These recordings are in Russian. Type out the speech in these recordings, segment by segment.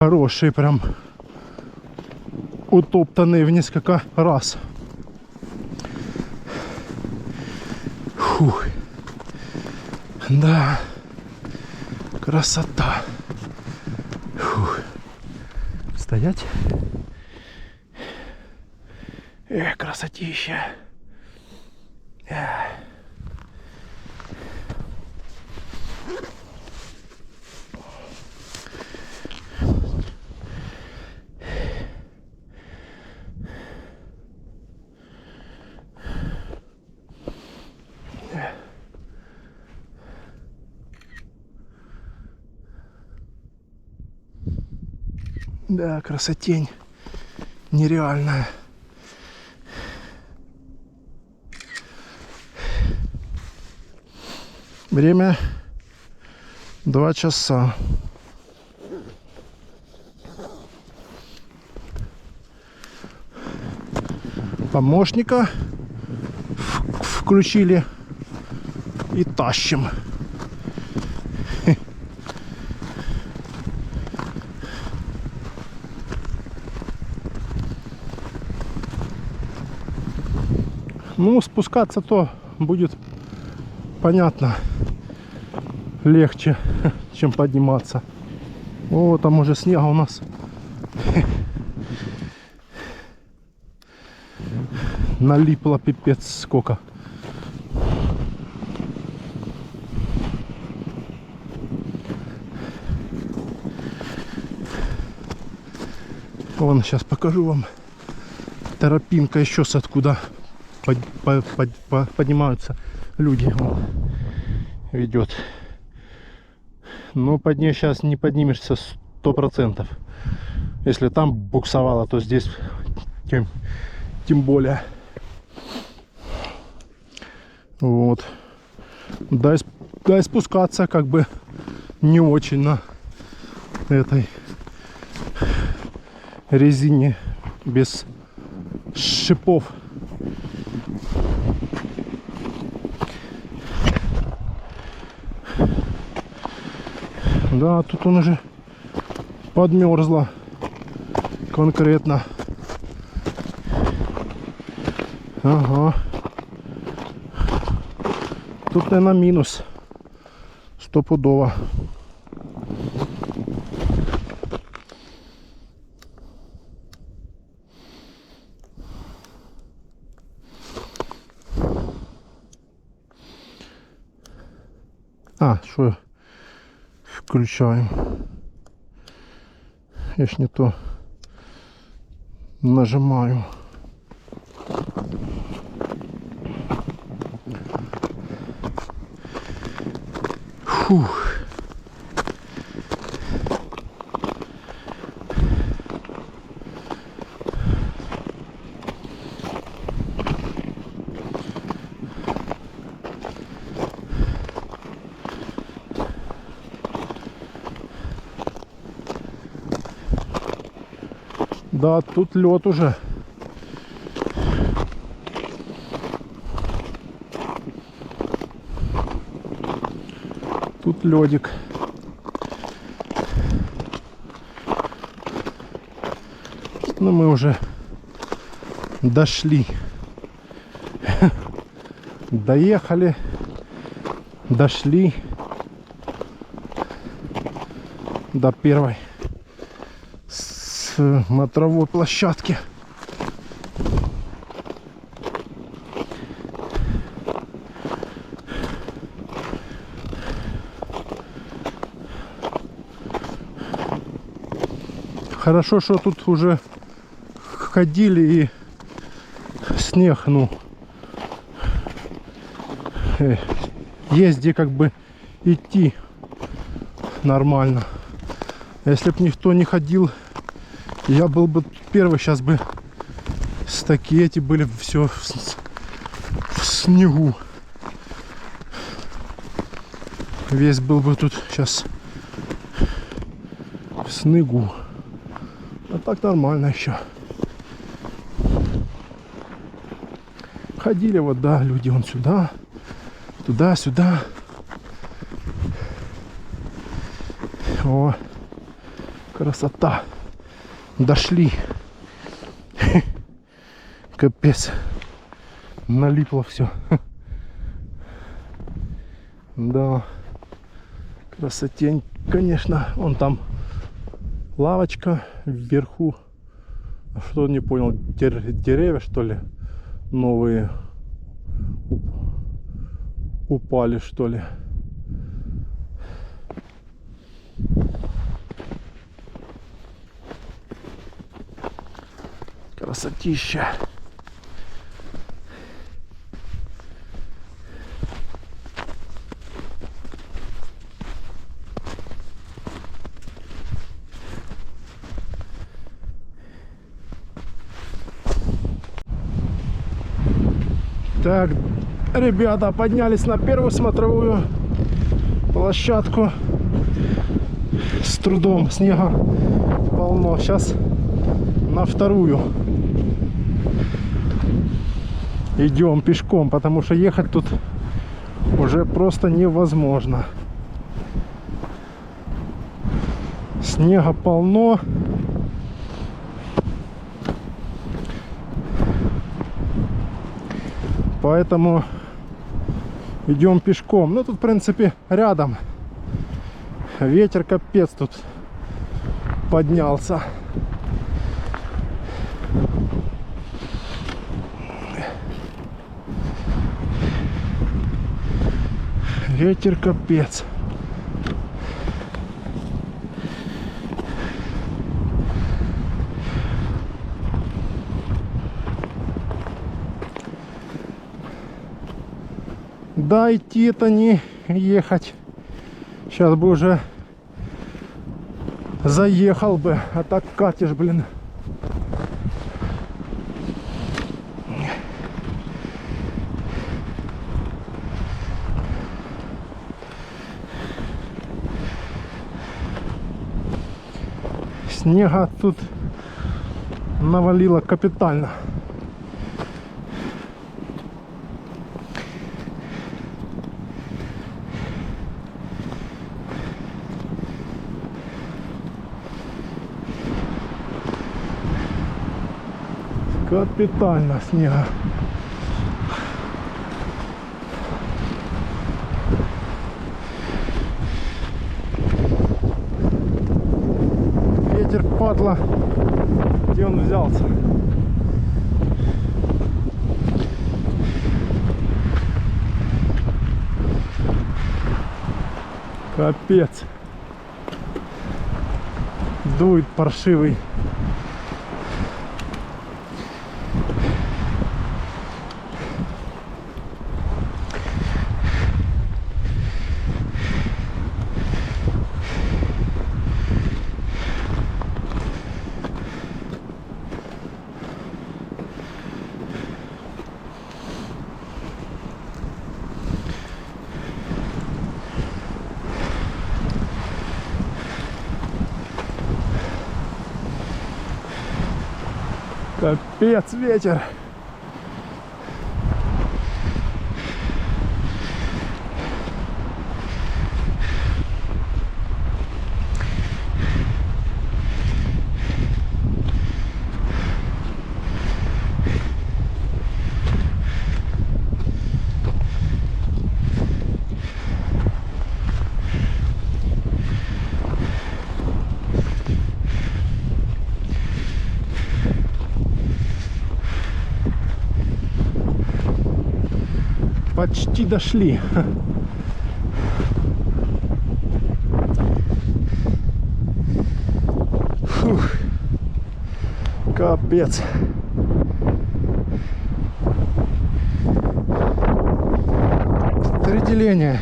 Хороший, прям утоптанный в несколько раз. Фух. Да, красота. Фух. Стоять. Красотища. Да, красотень нереальная. Время 2 часа. Помощника включили и тащим. Ну, спускаться то будет, понятно, легче, чем подниматься. О, там уже снега у нас. Налипло пипец сколько. Вон, сейчас покажу вам. Тропинка еще с откуда поднимаются люди. Вон, ведет. Но под ней сейчас не поднимешься 100%. Если там буксовало, то здесь тем более. Вот. Да и спускаться как бы не очень на этой резине без шипов. Да, тут он уже подмерзло конкретно. Ага. Тут, наверное, минус. Стопудово. Что включаем? Я ж не то нажимаю. Фух. Да, тут лед уже. Тут ледик. Ну, мы уже дошли. Доехали. Дошли до первой смотровой площадки. Хорошо, что тут уже ходили и снег, ну, есть где как бы идти нормально. Если бы никто не ходил, я был бы первый, сейчас бы такие эти были все в снегу. Весь был бы тут сейчас в снегу. А так нормально еще. Ходили вот, да, люди вон сюда, туда-сюда. О, Красота. Дошли. Капец. Налипло все. Да. Красотень, конечно. Вон там лавочка вверху. Что, не понял, деревья, что ли, новые упали, что ли. Красотища. Так, ребята, поднялись на первую смотровую площадку. С трудом, снега полно. Сейчас на вторую идем пешком, потому что ехать тут уже просто невозможно. Снега полно. Поэтому идем пешком. Ну тут в принципе рядом. Ветер капец тут поднялся. Ветер капец. Да, идти это не ехать. Сейчас бы уже заехал бы, а так катишь, блин. Снега тут навалило капитально. Капитально снега. Ветер, падла. Где он взялся? Капец. Дует паршивый. Капец, ветер. Почти дошли. Фух. Капец. Три деления.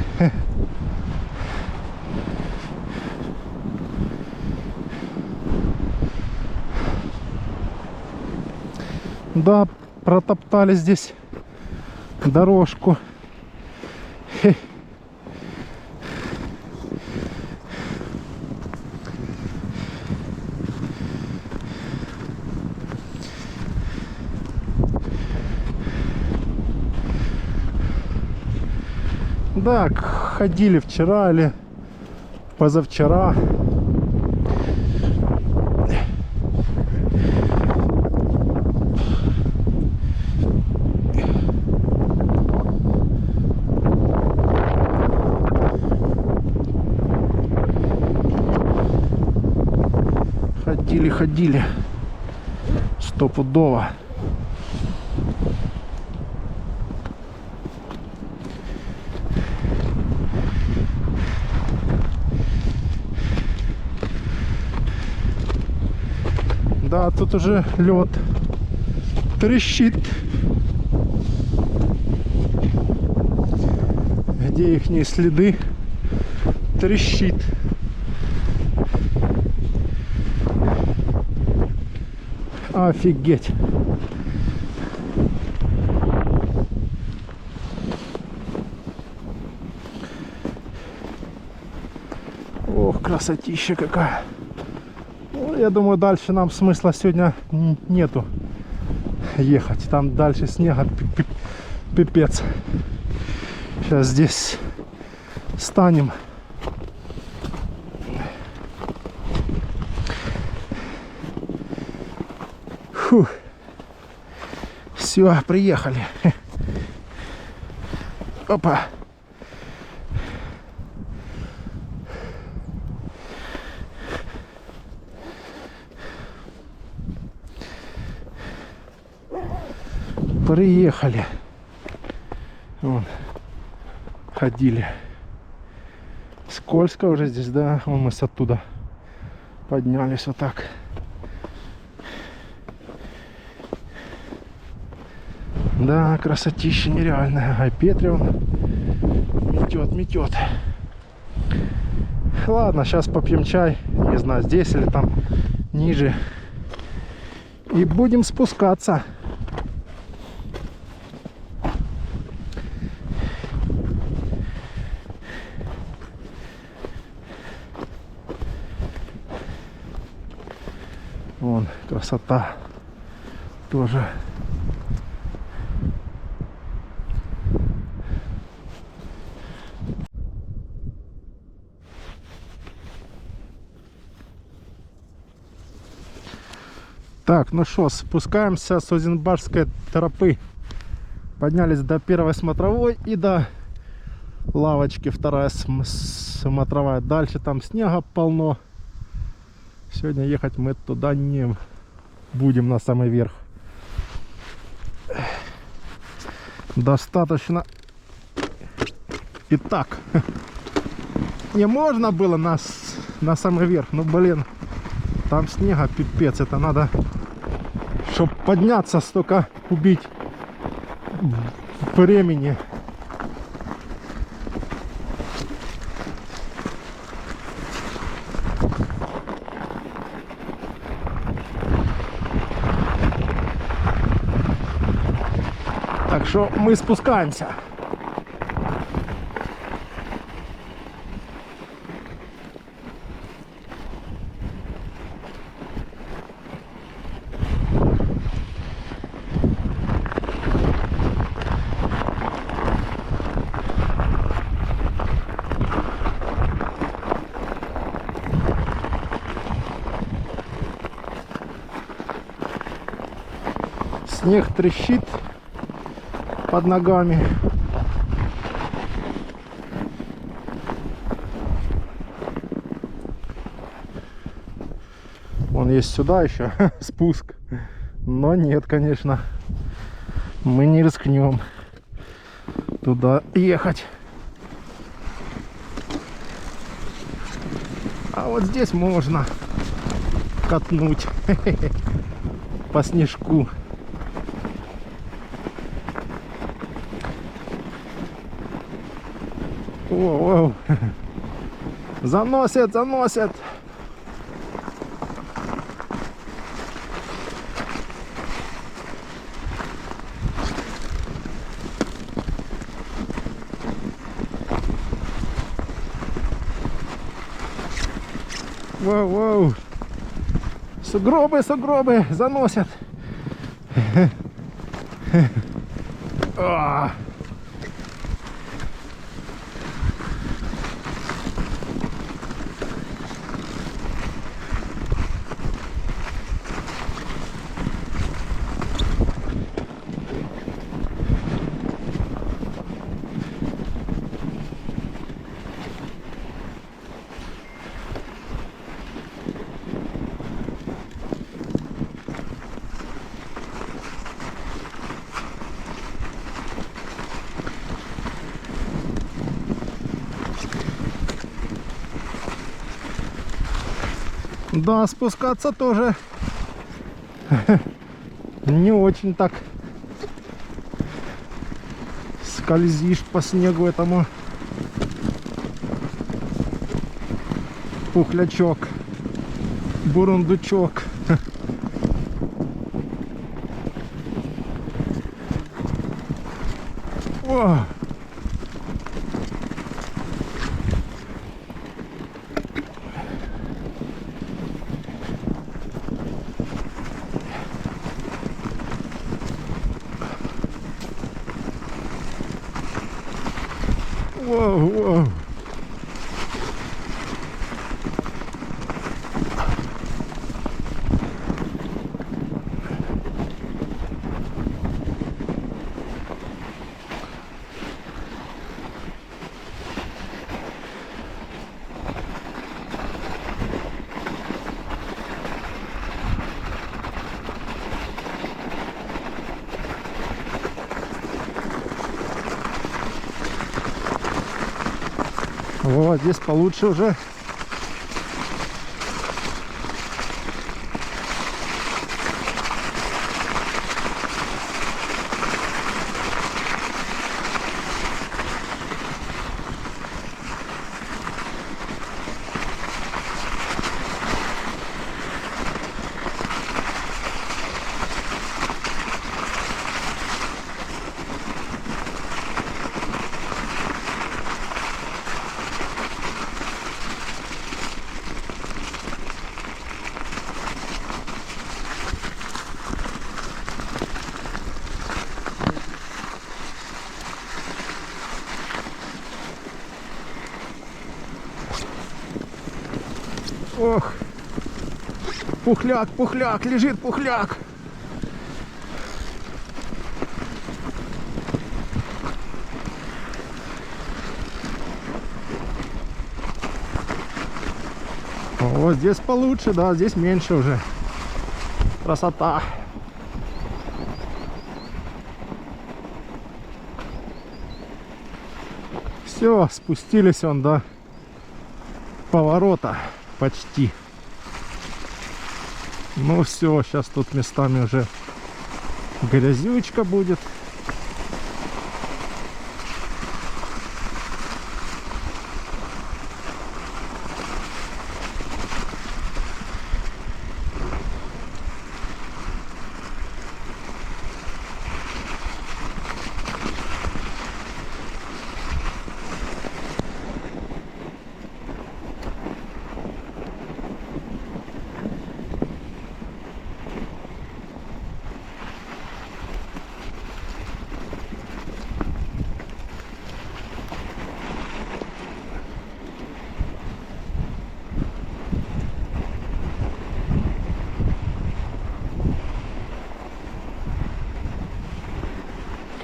Да, протоптали здесь дорожку. Да, ходили вчера или позавчера. Ходили. Стопудово. Да, тут уже лед трещит. Где ихние следы? Трещит. Офигеть. Ох, красотища какая. Ну, я думаю, дальше нам смысла сегодня нету ехать. Там дальше снега пипец. Сейчас здесь станем. Фух. Все, приехали. Опа. Приехали. Вон. Ходили. Скользко уже здесь, да? Вон мы с оттуда поднялись вот так. Да, красотища нереальная. А Петри он метет. Ладно, сейчас попьем чай. Не знаю, здесь или там ниже. И будем спускаться. Вон, красота тоже. Так, ну что, спускаемся с Озенбашской тропы. Поднялись до первой смотровой и до лавочки вторая смотровая. Дальше там снега полно. Сегодня ехать мы туда не будем, на самый верх. Достаточно. И так. Не можно было на самый верх. Ну блин, там снега пипец. Это надо, чтобы подняться, столько убить времени. Так что мы спускаемся. Снег трещит под ногами. Вон есть сюда еще спуск. Но нет, конечно. Мы не рискнем туда ехать. А вот здесь можно катнуть по снежку. Воу. Заносит. Воу. Сугробы заносят. Да, спускаться тоже не очень так. Скользишь по снегу этому. Пухлячок, бурундучок. О! Воу, воу. Вот здесь получше уже. Ох, пухляк, пухляк, лежит пухляк. Вот здесь получше, да, здесь меньше уже. Красота. Все, спустились он до поворота почти. Ну все, сейчас тут местами уже грязючка будет.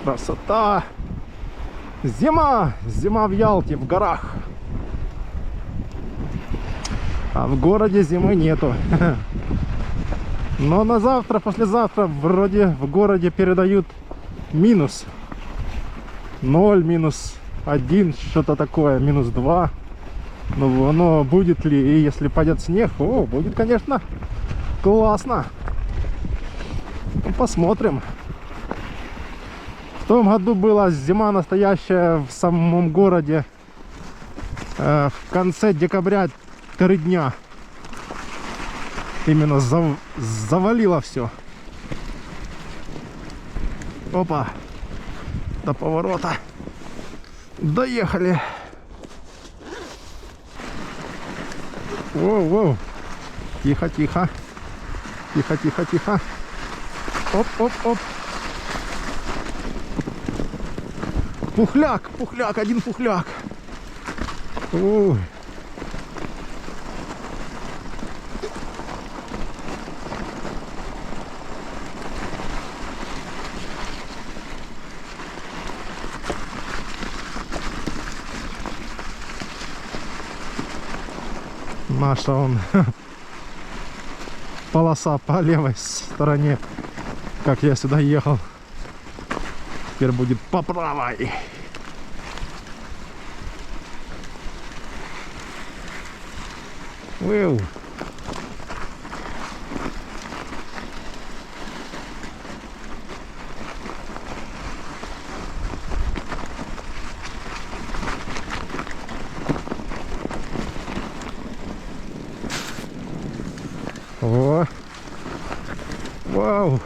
Красота! Зима! Зима в Ялте, в горах. А в городе зимы нету. Но на завтра, послезавтра вроде в городе передают минус 0, минус 1, что-то такое, минус 2. Ну, оно будет ли, и если пойдет снег, о, будет, конечно, классно. Ну, посмотрим. В том году была зима настоящая в самом городе. В конце декабря 3 дня. Именно завалило все. Опа. До поворота. Доехали. Воу-воу. Тихо, тихо. Тихо, тихо, тихо. Оп-оп-оп. Пухляк, пухляк, один пухляк. Ой. Наша он полоса по левой стороне, как я сюда ехал. Теперь будет по правой. Уэу. Вау.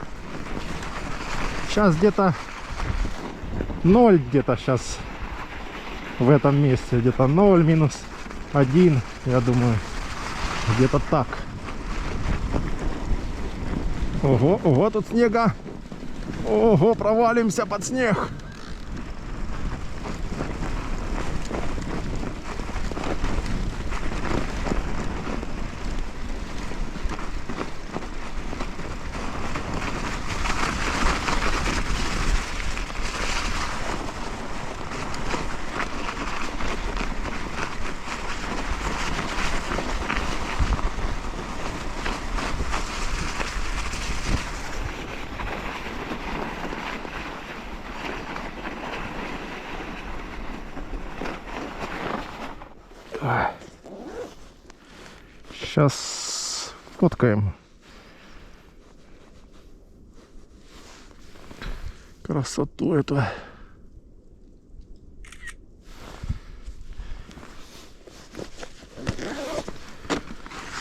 Сейчас где-то 0 где-то сейчас в этом месте. Где-то 0, -1, я думаю. Где-то так. Ого, ого, тут снега. Ого, провалимся под снег. Сейчас фоткаем. Красоту эту.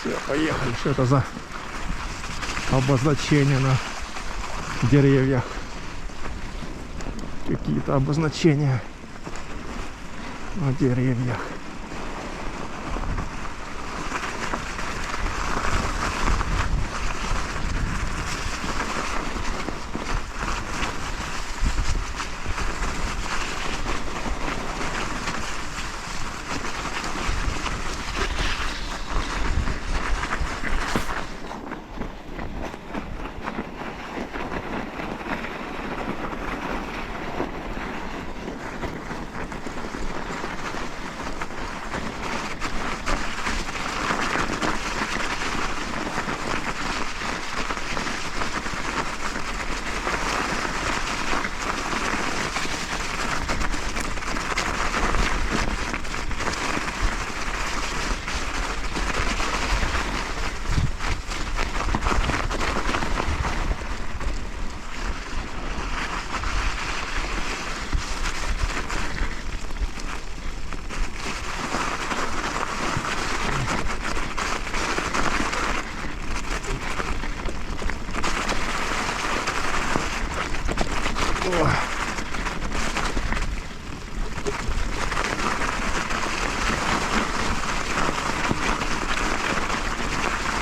Все, поехали. Что это за обозначения на деревьях? Какие-то обозначения на деревьях.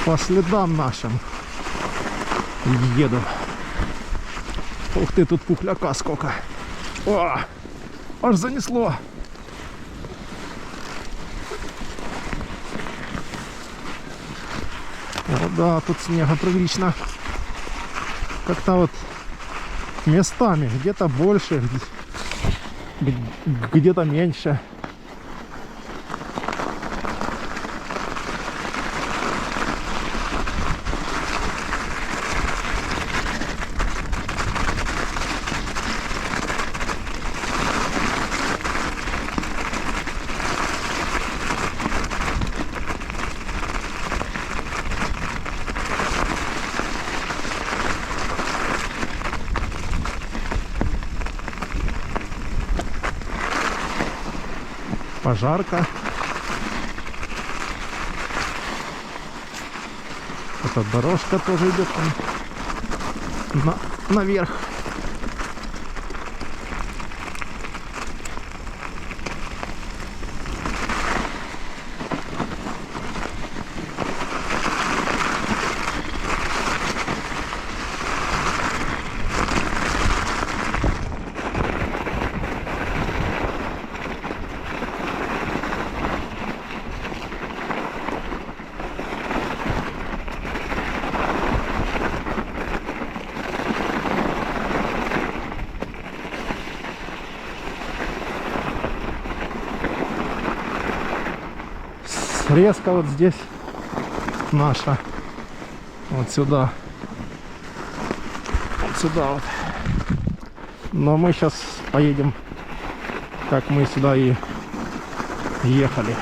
По следам нашим еду. Ух ты, тут пухляка сколько. О, аж занесло. О, да, тут снега прилично. Как-то вот местами где-то больше, где-то меньше. Пожарка. Эта дорожка тоже идет там наверх. Срезка вот здесь наша. Вот сюда. Вот сюда вот. Но мы сейчас поедем, как мы сюда и ехали.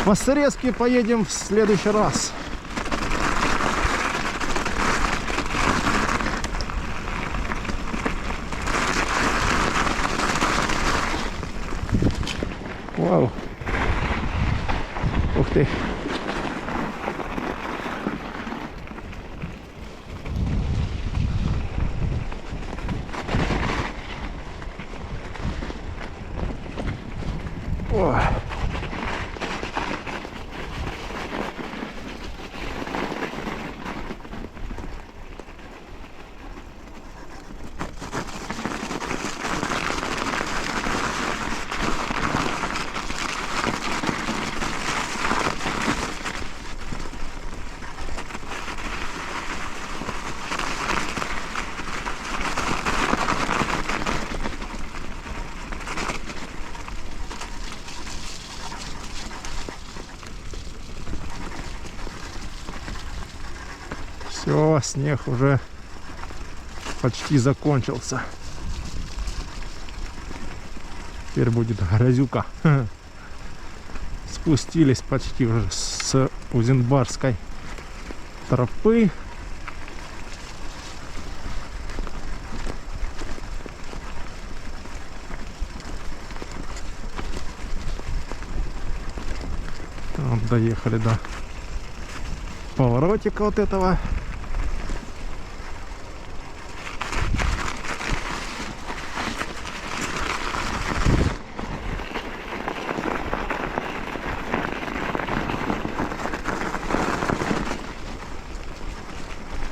По срезке поедем в следующий раз. Вау. Ух ты. Ой. Все, снег уже почти закончился. Теперь будет грязюка. Спустились почти уже с Узенбарской тропы. Вот, доехали до поворотика вот этого.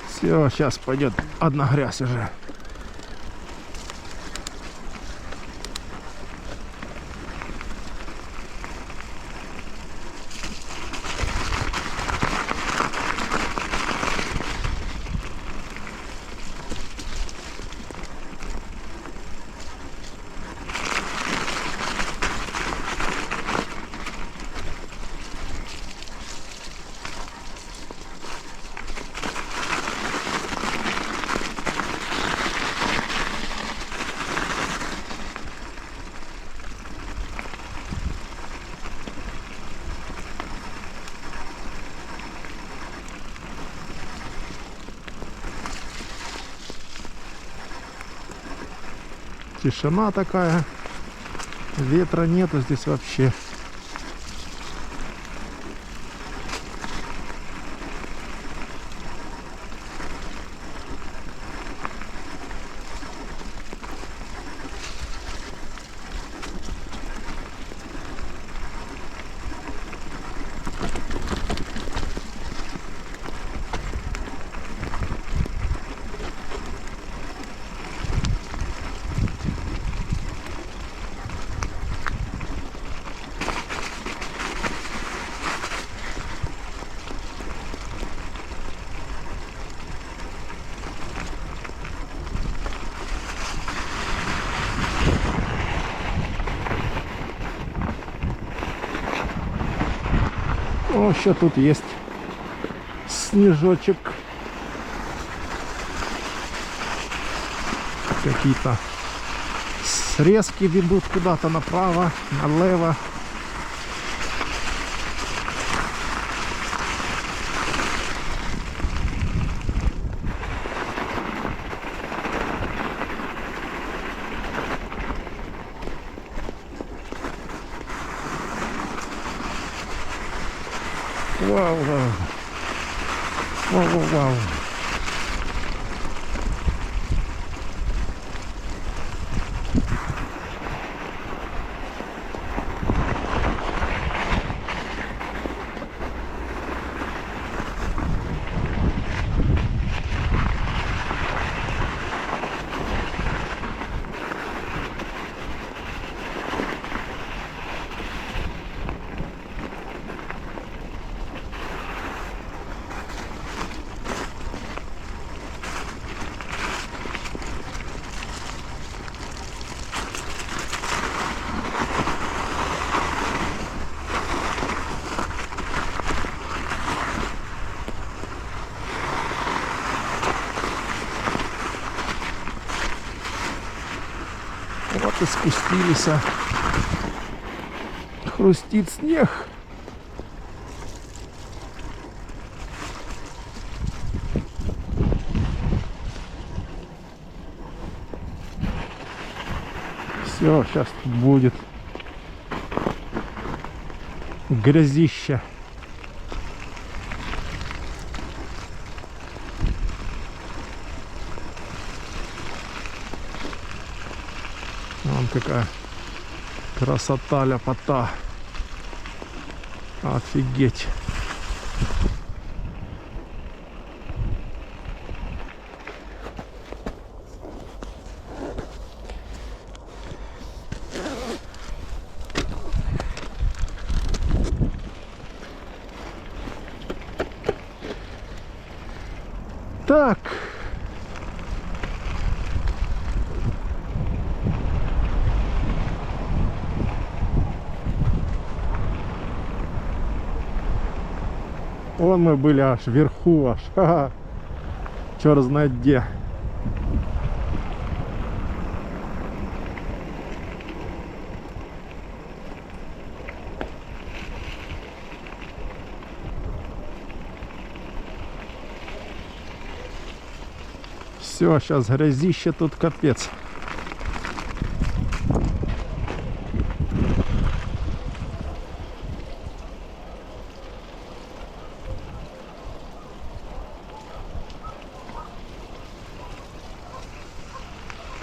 Все, сейчас пойдет одна грязь уже. Тишина такая, ветра нету здесь вообще. О, еще тут есть снежочек. Какие-то срезки ведут куда-то направо, налево. Вау, вау. Вау, вау, вау. Вот и спустились. Хрустит снег. Все, сейчас тут будет грязище. какая красота, ляпота. Офигеть. Так. Вон мы были аж вверху, аж. Ха-ха. Черт знает где. Все, сейчас грязище тут капец.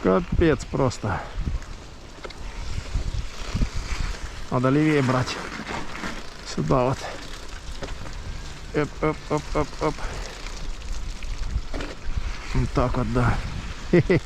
Капец просто. Надо левее брать. Сюда вот. Оп. Вот так вот, да. Хе-хе.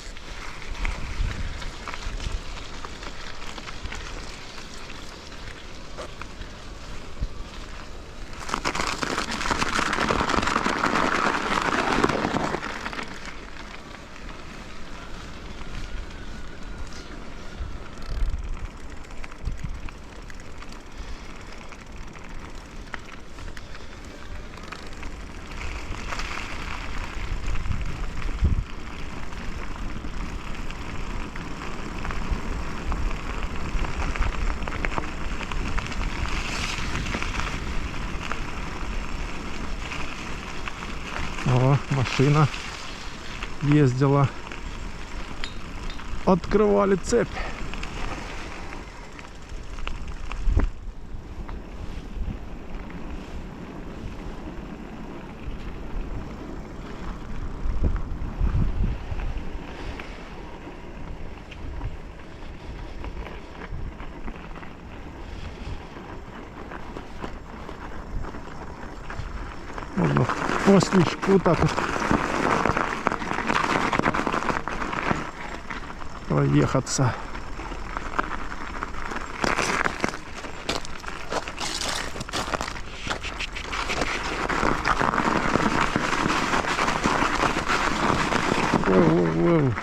О, машина ездила. Открывали цепь. Можно по снежку так вот проехаться. Воу.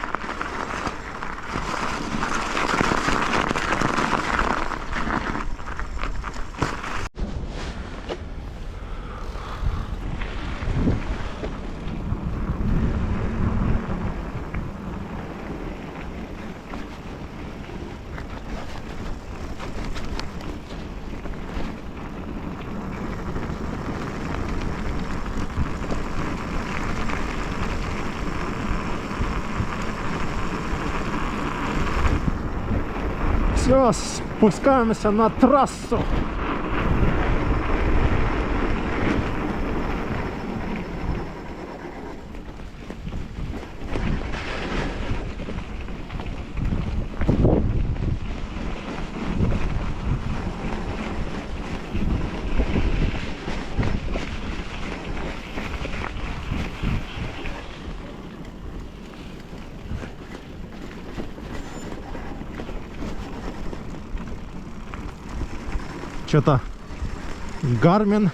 Все, спускаемся на трассу. Что-то Garmin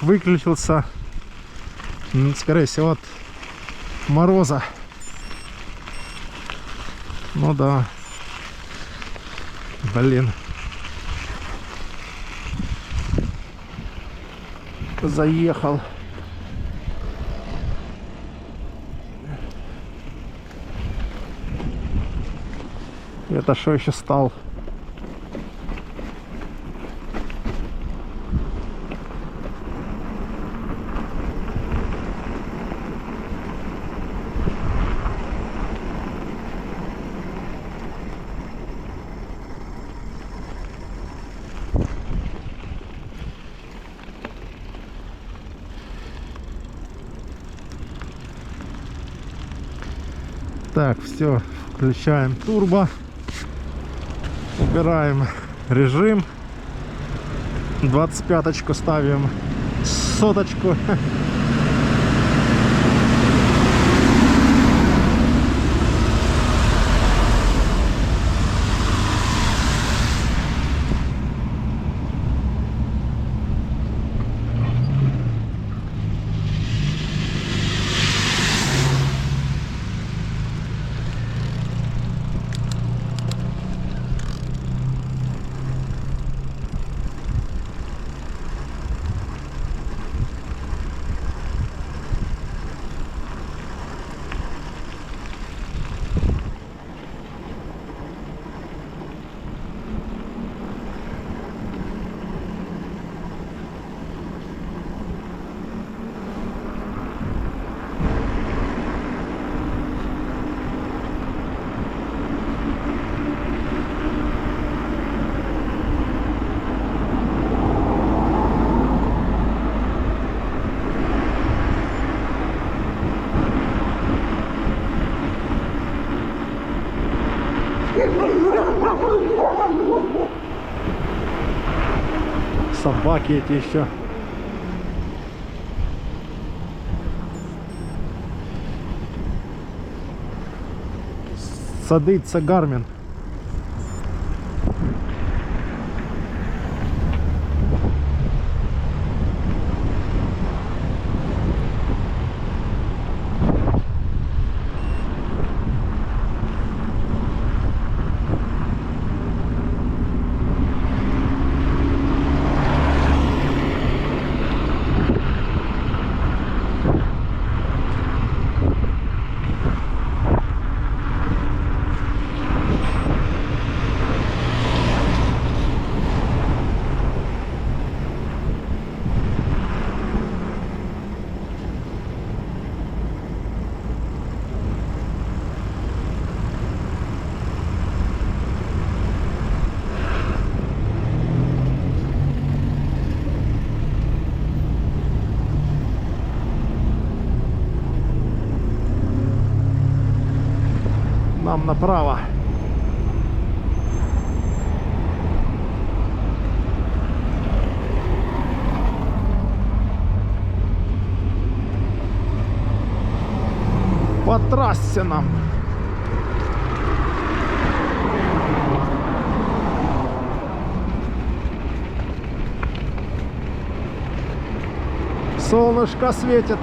выключился, скорее всего, от мороза. Ну да, блин, заехал. Это что еще стал? Так, все, Включаем турбо. Убираем режим. 25-очку ставим. Соточку. Собаки эти еще. Садиться Гармин. Нам направо. По трассе нам. Солнышко светит.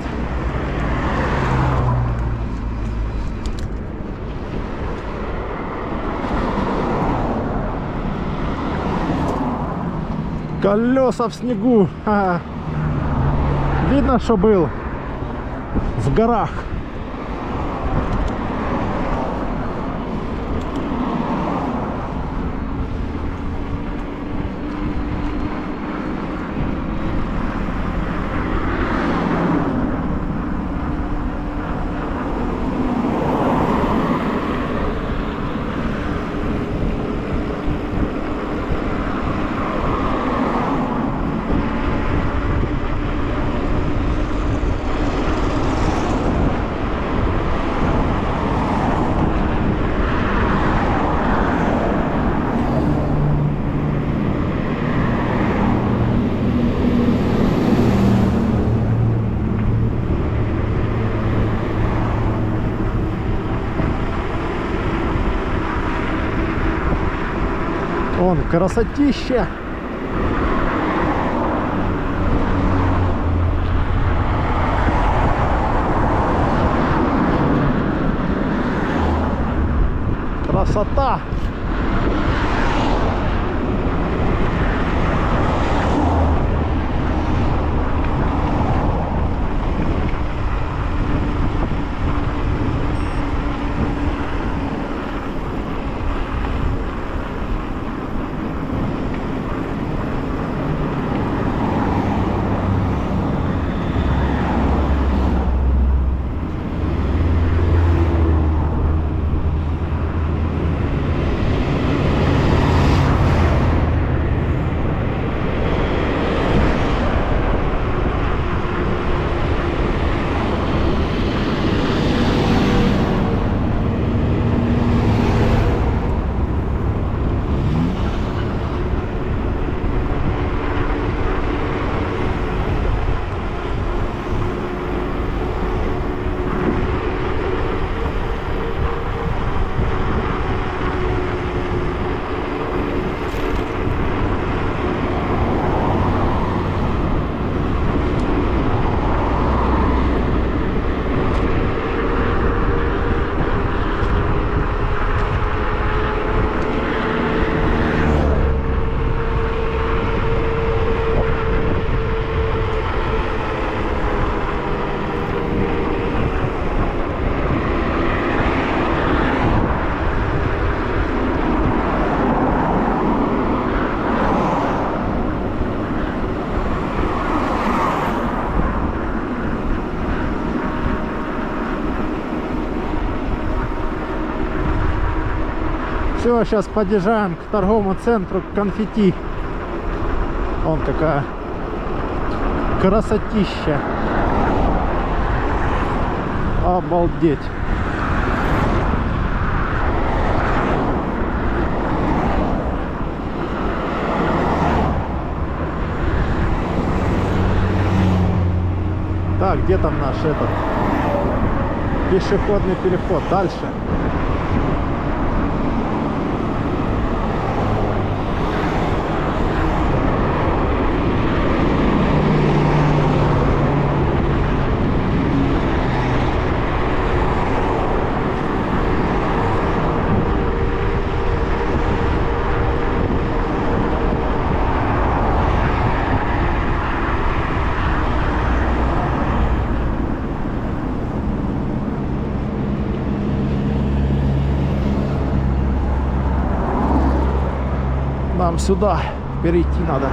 Колеса в снегу. Ха-ха. Видно, что был в горах. Вон, красотища! Красота! Все, сейчас подъезжаем к торговому центру Конфетти. Вон какая красотища. Обалдеть. Так, где там наш этот пешеходный переход? Дальше. Нам сюда перейти надо.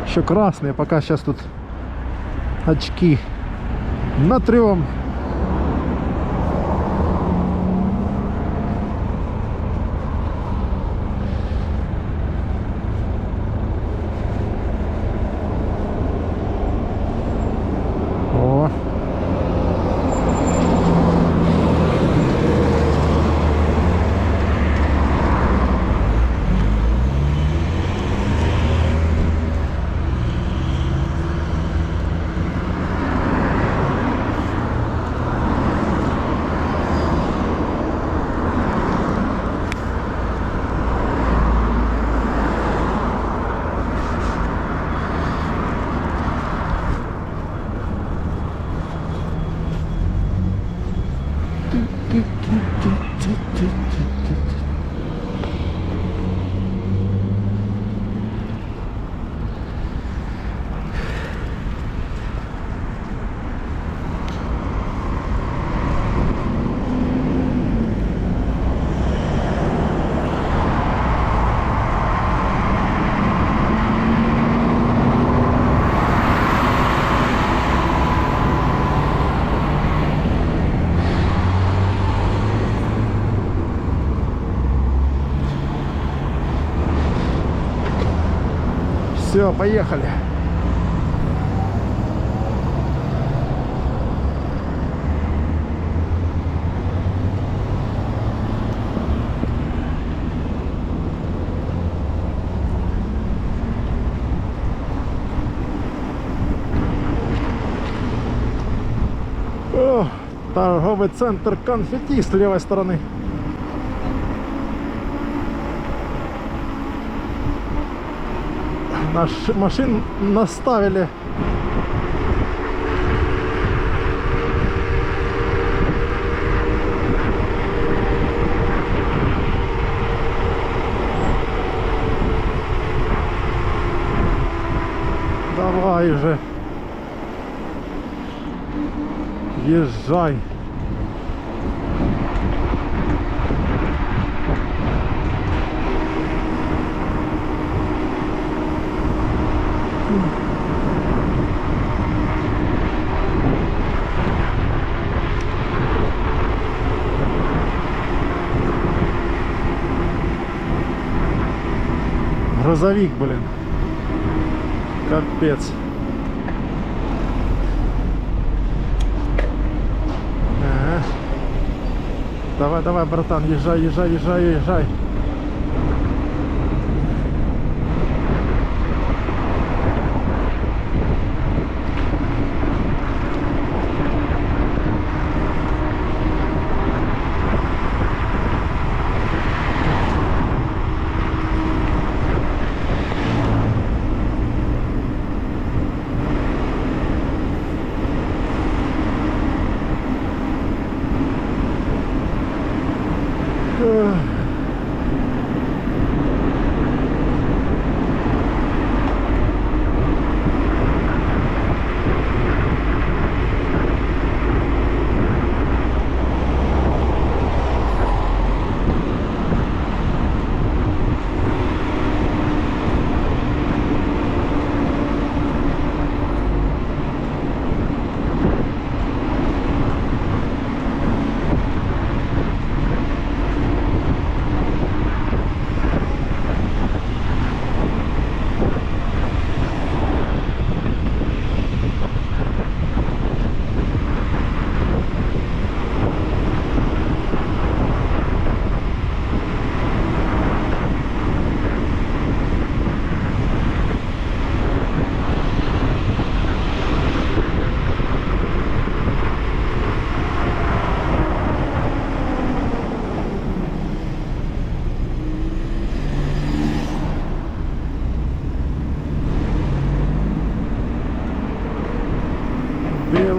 Еще красные, пока сейчас тут очки натрем. О. Все, поехали. О, торговый центр Конфетти с левой стороны. Наш машин наставили. Давай же. Езжай. Грузовик, блин. Капец. Ага. Давай, давай, братан, езжай, езжай, езжай, езжай.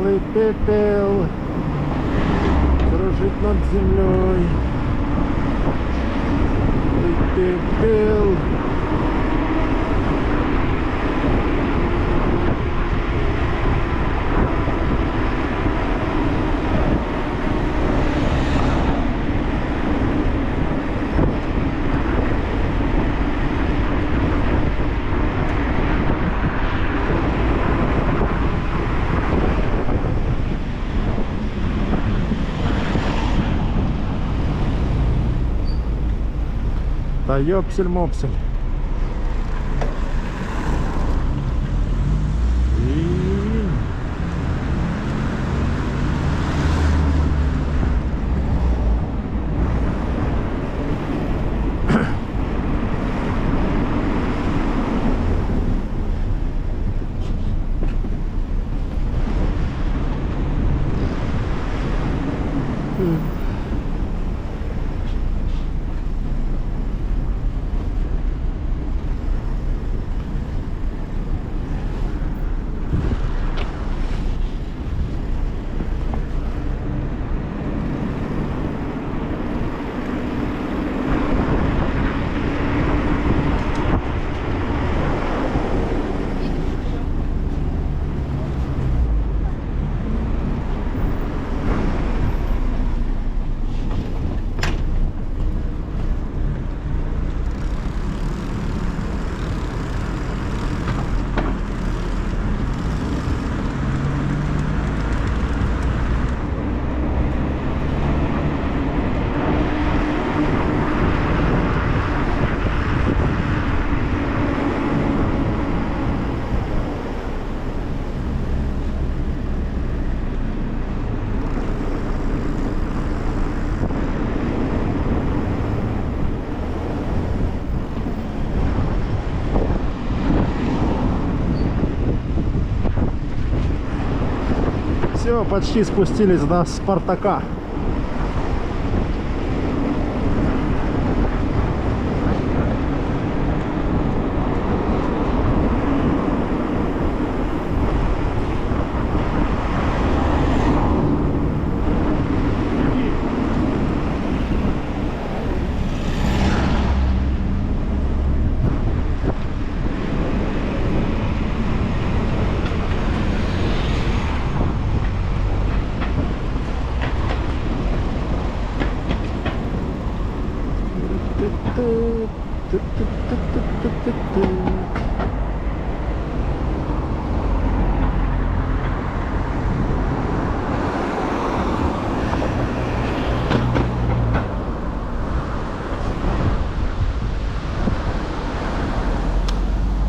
белый пепел кружит над землей. Белый пепел. Да ёпсель-мопсель. Все, почти спустились до Спартака.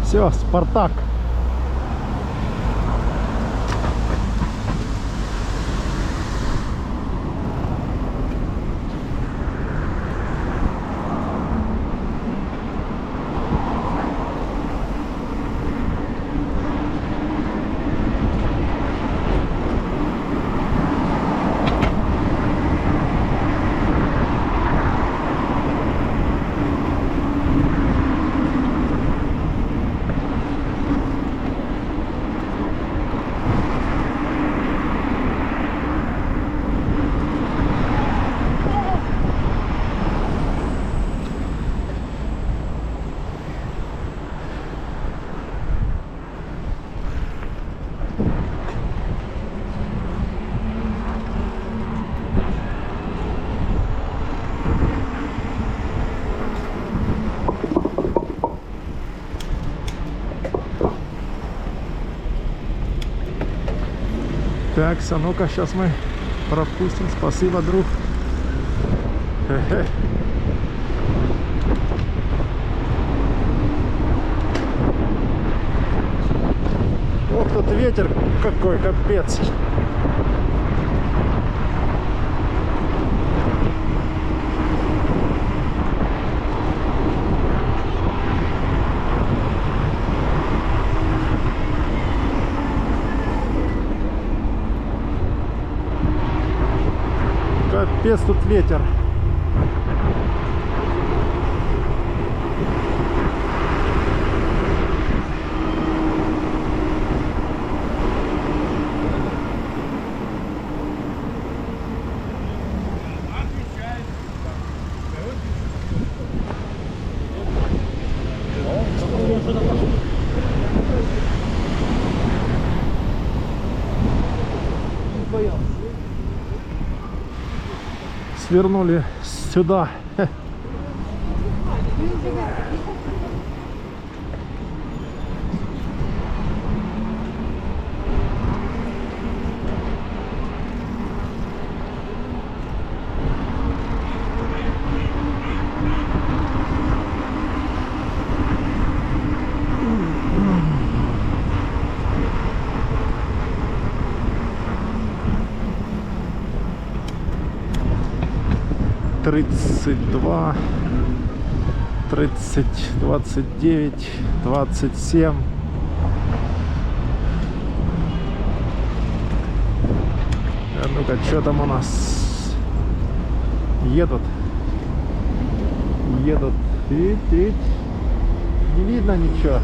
Все, Спартак. Так, а ну-ка, сейчас мы пропустим. Спасибо, друг. Хе-хе. Ох, тут ветер какой, капец. Капец, тут ветер. Свернули сюда. Тридцать два, 30, 29, 27. А ну-ка, что там у нас? Едут. Видеть. Не видно ничего.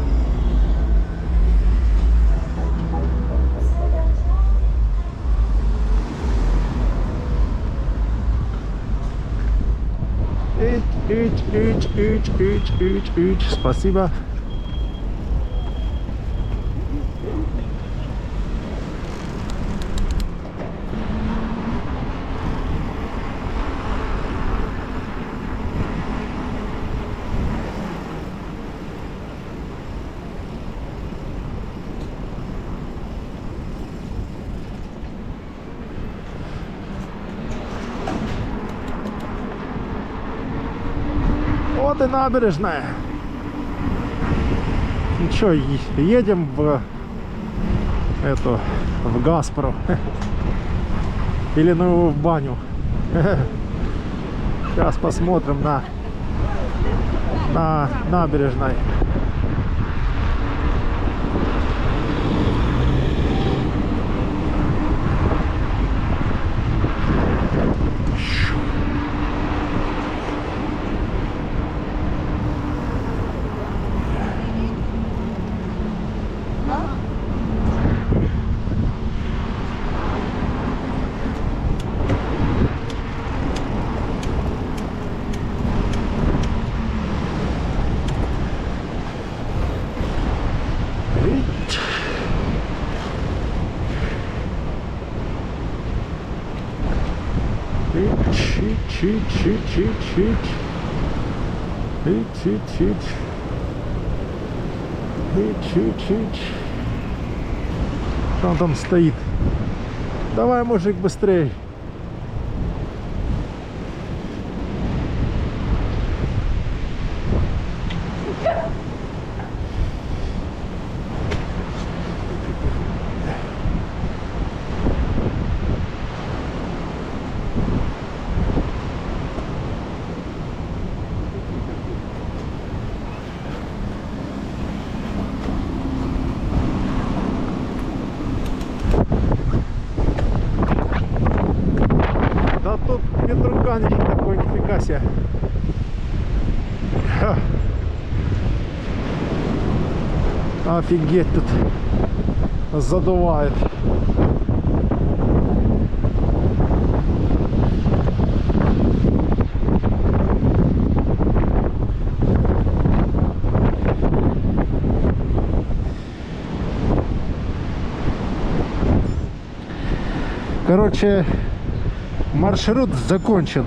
Спасибо. Вот и набережная. Ну что, едем в Гаспру. Или ну в баню. Сейчас посмотрим на набережной. Что он там стоит? Давай, мужик, быстрей. Тут ветруканище такой, нифига себе. Офигеть, тут задувает. Короче, маршрут закончен.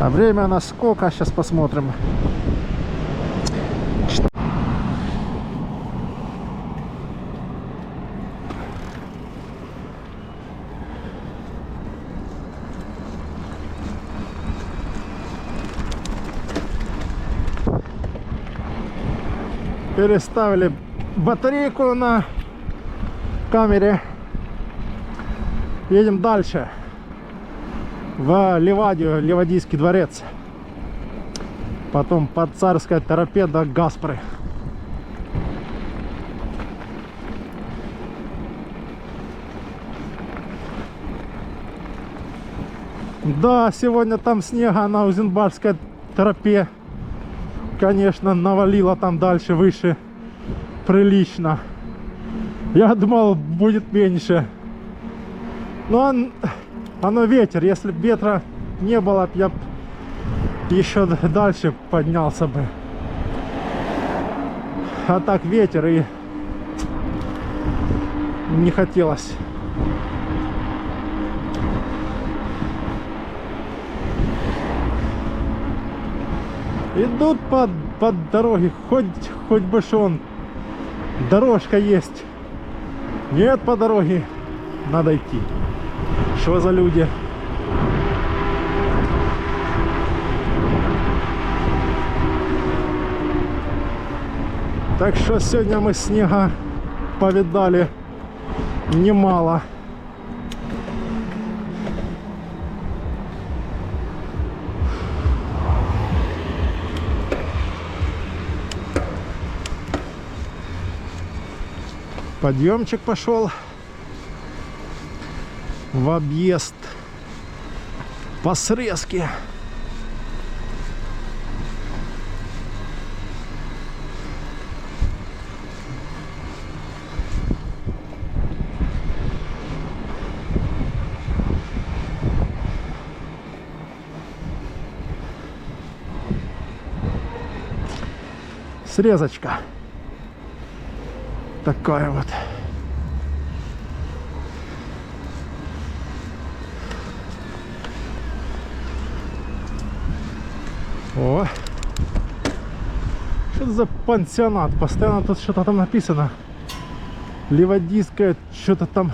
А время на сколько? Сейчас посмотрим. Переставили батарейку на камере. Едем дальше в Ливадию, Ливадийский дворец, потом под Царское Торопе до Гаспры. Да, сегодня там снега на Узенбарской тропе, конечно, навалило там дальше, выше, прилично. Я думал, будет меньше. Но оно ветер. Если бы ветра не было, я бы еще дальше поднялся бы. А так ветер, и не хотелось. Идут по дороге, хоть бы что он. Дорожка есть. Нет по дороге. Надо идти. Что за люди? Так что сегодня мы снега повидали немало. Подъемчик пошел в объезд по срезке. Срезочка такая вот. О, что это за пансионат? Постоянно тут что-то там написано. Ливадийское, что-то там.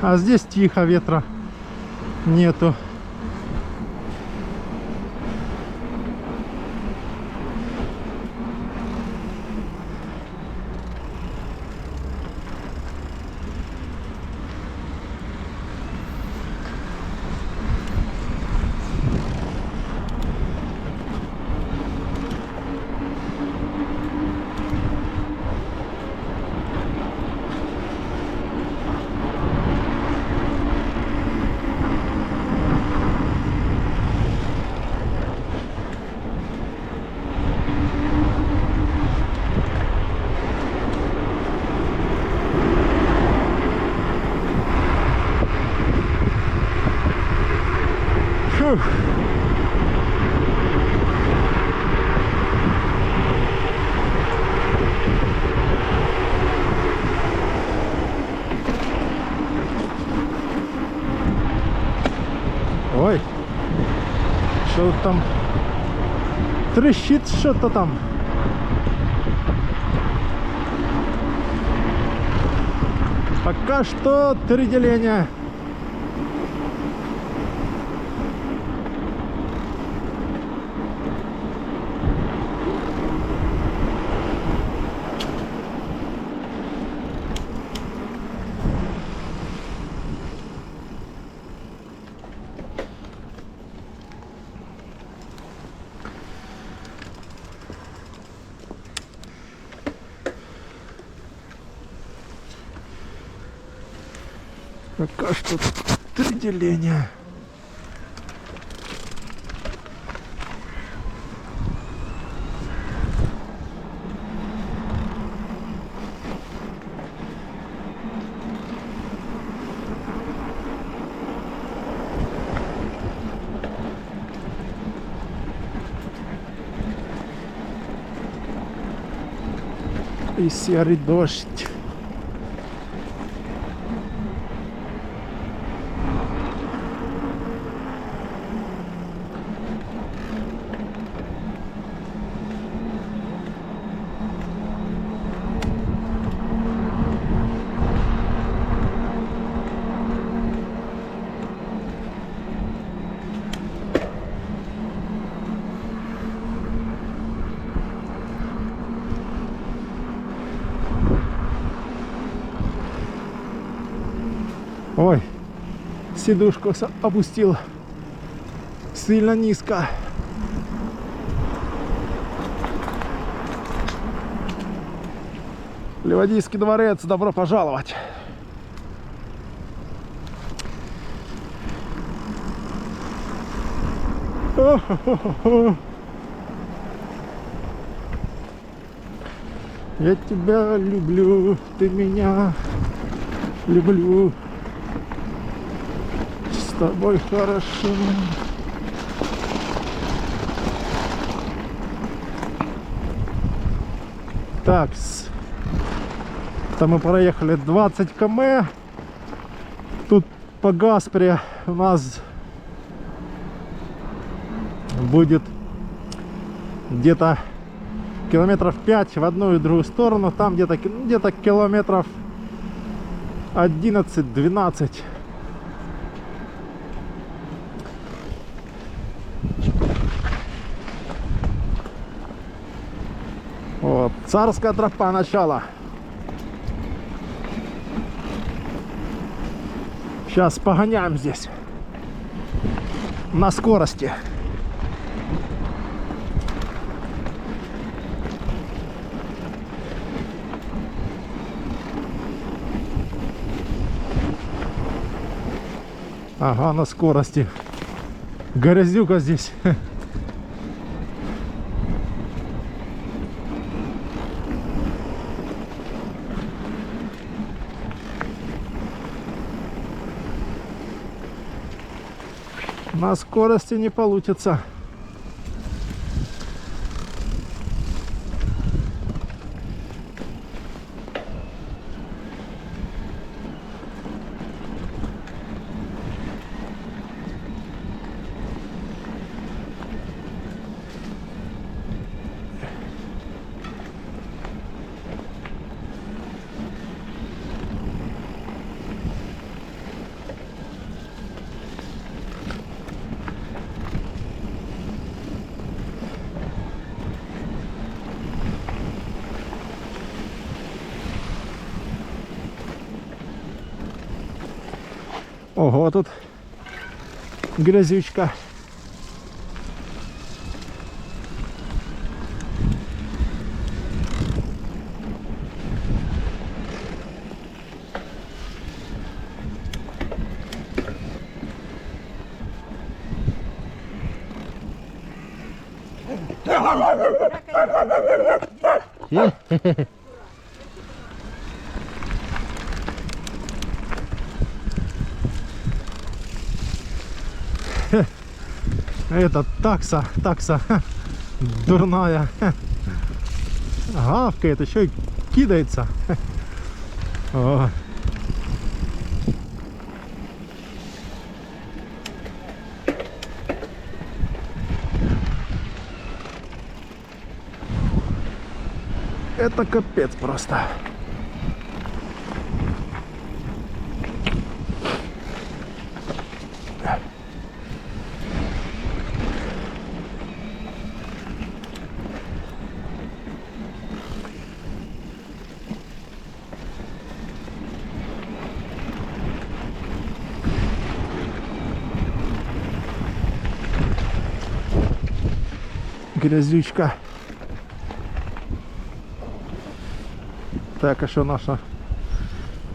А здесь тихо, ветра нету. Фух. Ой, что там трещит, что-то там. Пока что 3 деления. Пока что 3 деления. И серый дождь. Ой, сидушку опустил сильно низко. Ливадийский дворец, добро пожаловать. Я тебя люблю, ты меня люблю. С тобой хорошо. Так, там мы проехали 20 км. Тут по Гаспре у нас будет где-то километров 5 в одну и другую сторону. Там где-то километров 11-12. Вот, царская тропа начала. Сейчас погоняем здесь на скорости. Ага, на скорости. Грязюка здесь. На скорости не получится. Ого, тут грязючка. Это такса дурная. Гавкает, еще и кидается. О. Это капец просто. Грязючка. Так, а что наша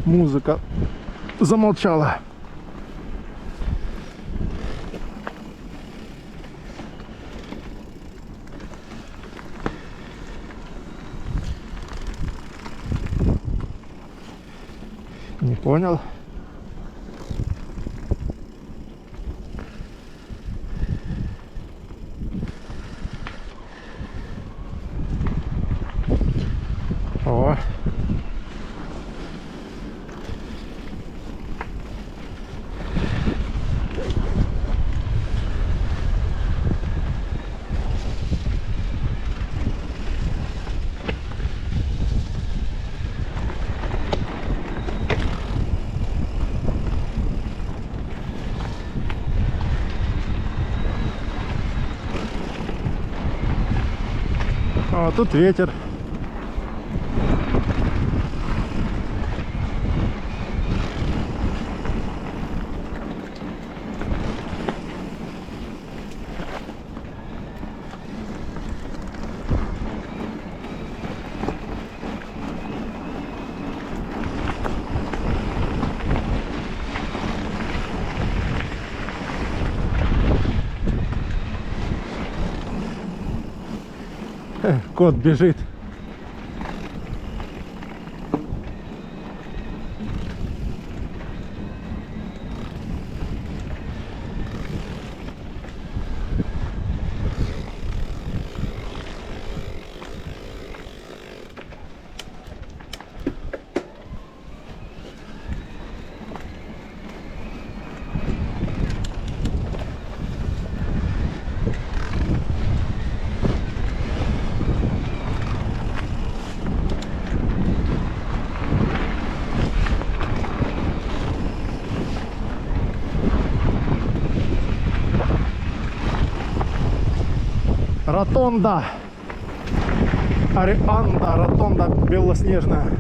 музыка замолчала? Не понял. О. А тут ветер. Кот бежит. Ротонда. Арианда, ротонда белоснежная.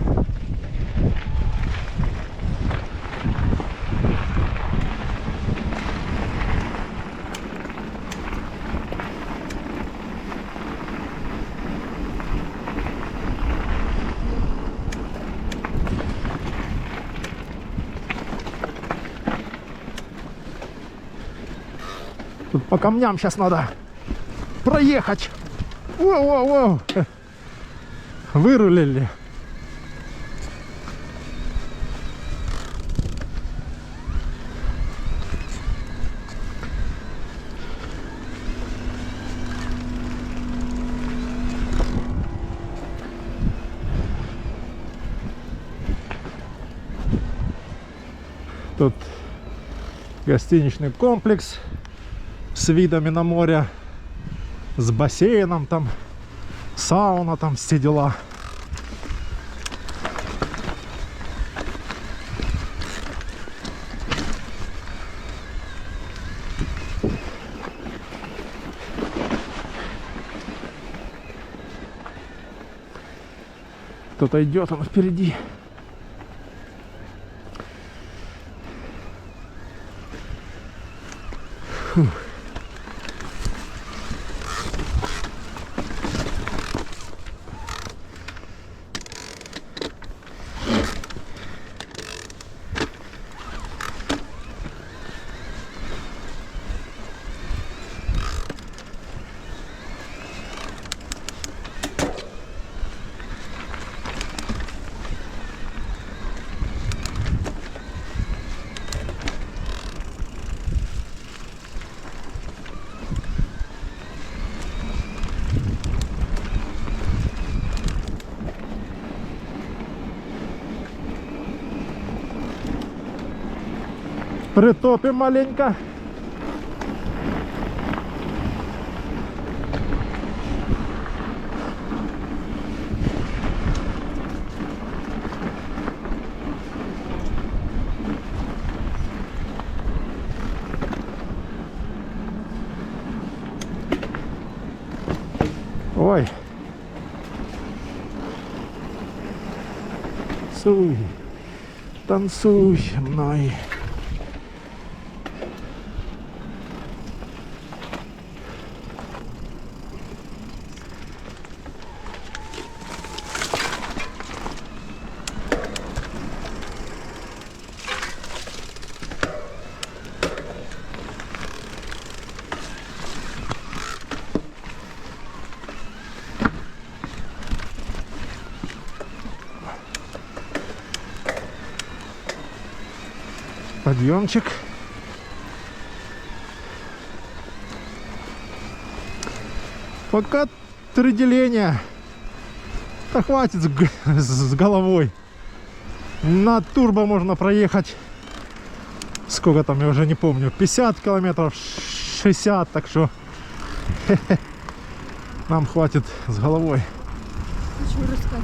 Тут по камням сейчас надо проехать. Воу-воу-воу. Вырулили. Тут гостиничный комплекс с видами на море, с бассейном, там сауна, там все дела. Кто-то идет, он впереди. Фух. Притопим маленько. Ой. Танцуй, танцуй мной. Подъемчик. Пока 3 деления. Да хватит с головой. На турбо можно проехать. Сколько там, я уже не помню. 50 километров, 60. Так что нам хватит с головой. Что рассказал?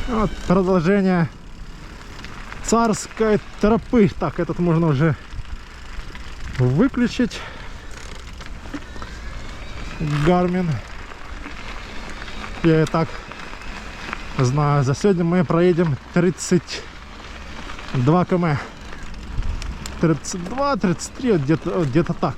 Вот продолжение царской тропы. Так, этот можно уже выключить. Гармин. Я и так знаю. За сегодня мы проедем 32 км. 32, 33, где-то так.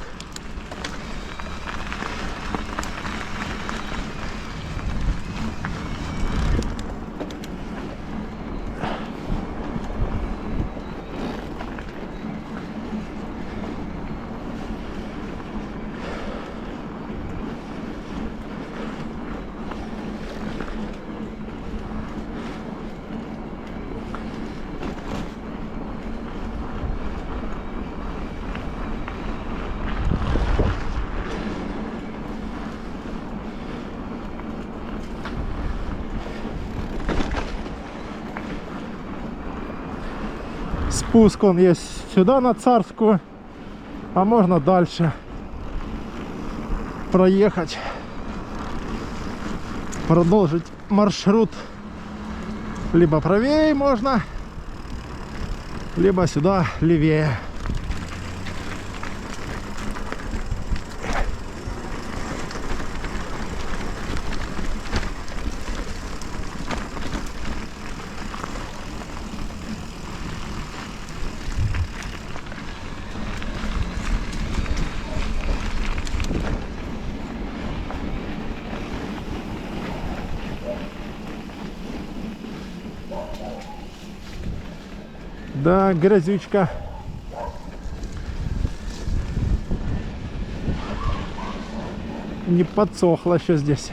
Спуск он есть сюда на Царскую, а можно дальше проехать, продолжить маршрут. Либо правее можно, либо сюда левее. Да, грязючка. Не подсохла еще здесь.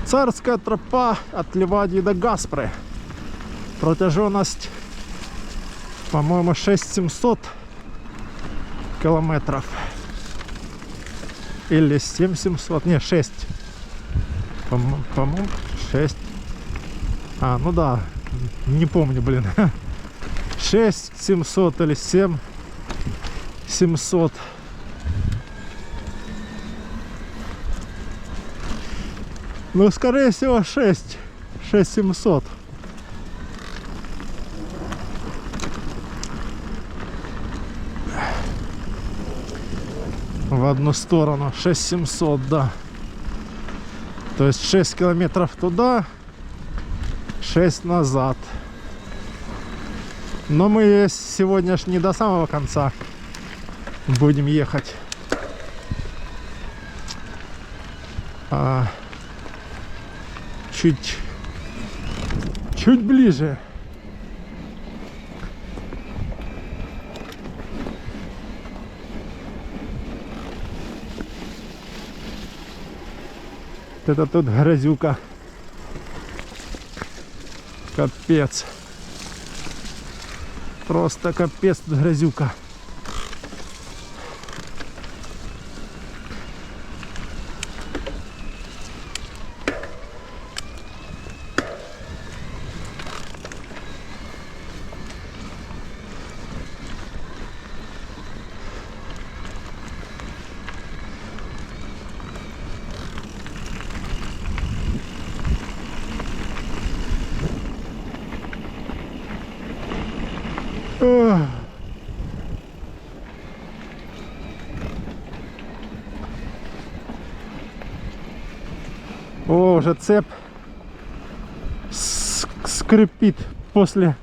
Царская тропа от Ливадии до Гаспры. Протяженность, по-моему, 6700 километров. Или 7700. Не, 6. По-моему, 6. А, ну да. Не помню, блин. 6700 или 7700. Ну, скорее всего, 6700. В одну сторону 6700, да. То есть 6 километров туда, 6 назад. Но мы сегодня ж не до самого конца будем ехать. Чуть ближе. Это тут грязюка. Капец. Просто капец тут грязюка. Ох. О, уже цепь скрипит после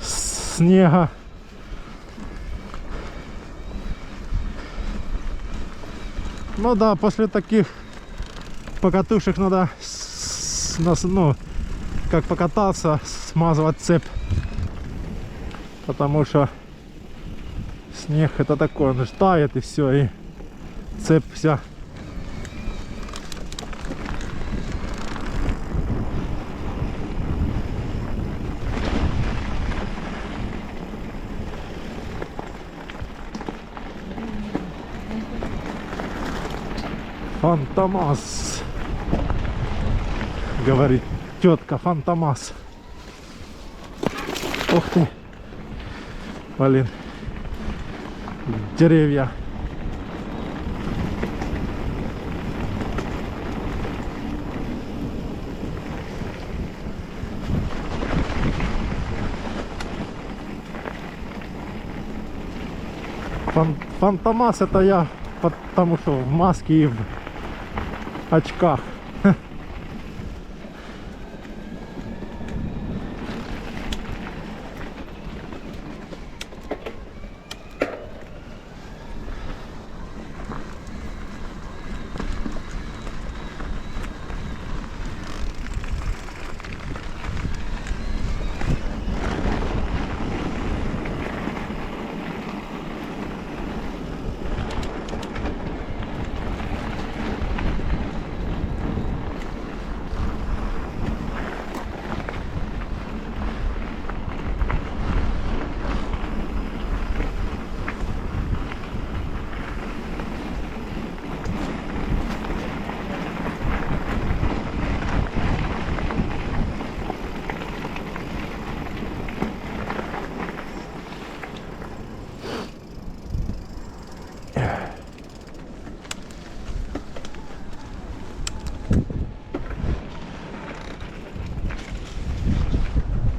снега. Ну да, после таких покатушек надо, ну, как покатался, смазывать цепь. Потому что снег это такое, он же тает и все, и цепь вся. Фантомас. Говорит тетка, Фантомас. Ух ты. Блин. Деревья. Фантомас это я, потому что в маске и в очках.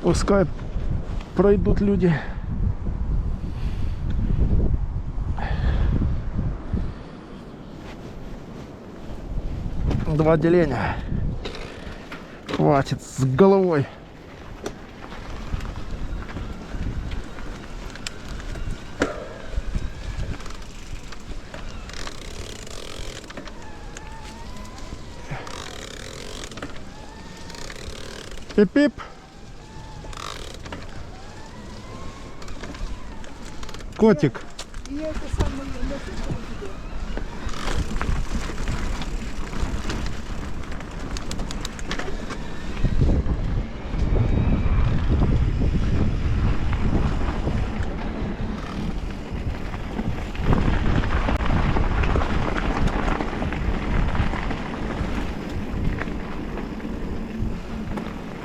Пускай пройдут люди. Два деления. Хватит с головой. Пип-пип. Котик. И это самое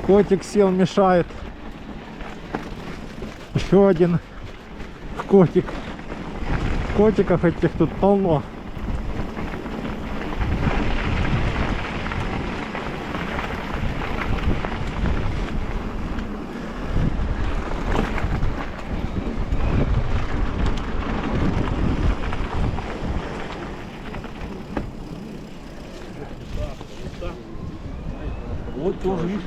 Котик сел, мешает. Еще один котик. Котиков этих тут полно. Вот тоже видишь.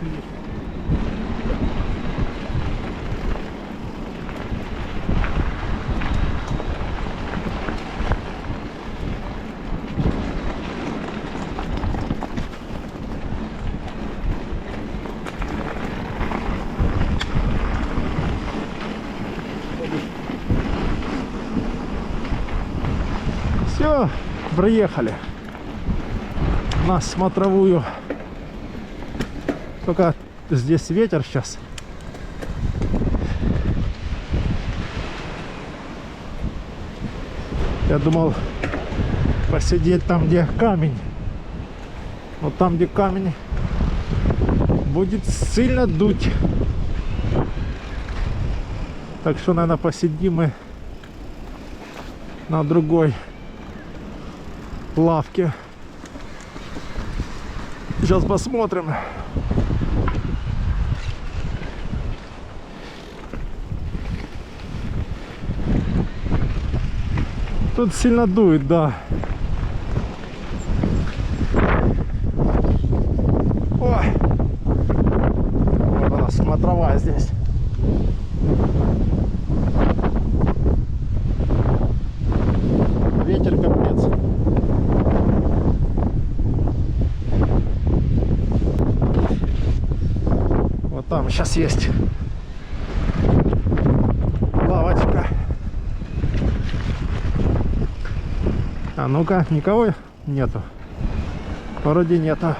Все, приехали на смотровую. Только здесь ветер сейчас. Я думал посидеть там, где камень. Но там, где камень, будет сильно дуть. Так что, наверное, посидим мы на другой лавке. Сейчас посмотрим. Тут сильно дует, да. Ой. Вот она, смотровая здесь. Ветер капец. Вот там сейчас есть лавочка. А ну-ка, никого нету? Вроде нету.